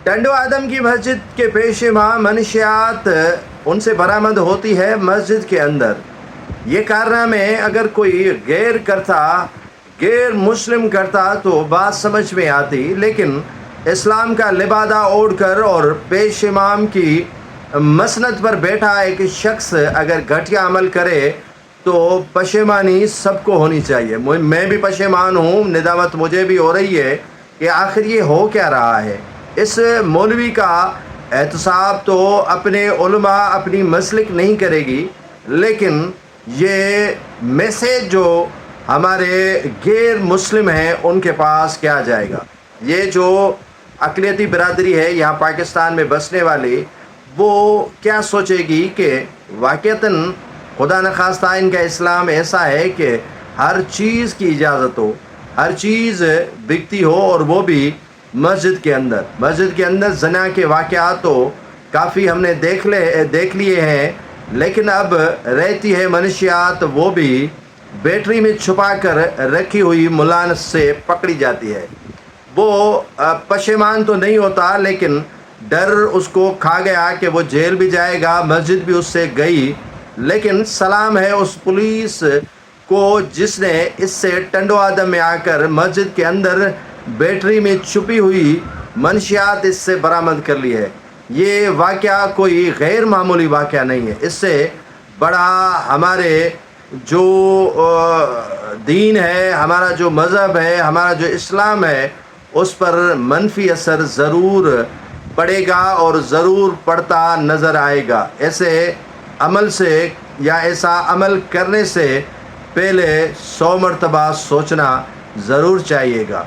ٹنڈو آدم کی مسجد کے پیش ماہ منشیات ان سے برآمد ہوتی ہے مسجد کے اندر. یہ کارنامے اگر کوئی غیر مسلم کرتا تو بات سمجھ میں آتی، لیکن اسلام کا لبادہ اوڑھ کر اور پیش امام کی مسند پر بیٹھا ایک شخص اگر گھٹیا عمل کرے تو پشیمانی سب کو ہونی چاہیے. میں بھی پشیمان ہوں، ندامت مجھے بھی ہو رہی ہے کہ آخر یہ ہو کیا رہا ہے. اس مولوی کا احتساب تو اپنے علماء اپنی مسلک نہیں کرے گی، لیکن یہ میسیج جو ہمارے غیر مسلم ہیں ان کے پاس کیا جائے گا. یہ جو اقلیتی برادری ہے یہاں پاکستان میں بسنے والی، وہ کیا سوچے گی کہ واقعتاً خدا نخواستہ ان کا اسلام ایسا ہے کہ ہر چیز کی اجازت ہو، ہر چیز بکتی ہو، اور وہ بھی مسجد کے اندر زنا کے واقعات تو کافی ہم نے دیکھ لیے ہیں، لیکن اب رہتی ہے منشیات وہ بھی بیٹری میں چھپا کر رکھی ہوئی ملانت سے پکڑی جاتی ہے. وہ پشیمان تو نہیں ہوتا، لیکن ڈر اس کو کھا گیا کہ وہ جیل بھی جائے گا، مسجد بھی اس سے گئی. لیکن سلام ہے اس پولیس کو جس نے اس سے ٹنڈو آدم میں آ کر مسجد کے اندر بیٹری میں چھپی ہوئی منشیات اس سے برآمد کر لی ہے. یہ واقعہ کوئی غیر معمولی واقعہ نہیں ہے. اس سے بڑا ہمارے جو دین ہے، ہمارا جو مذہب ہے، ہمارا جو اسلام ہے، اس پر منفی اثر ضرور پڑے گا اور ضرور پڑتا نظر آئے گا. ایسے عمل سے یا ایسا عمل کرنے سے پہلے 100 مرتبہ سوچنا ضرور چاہیے گا.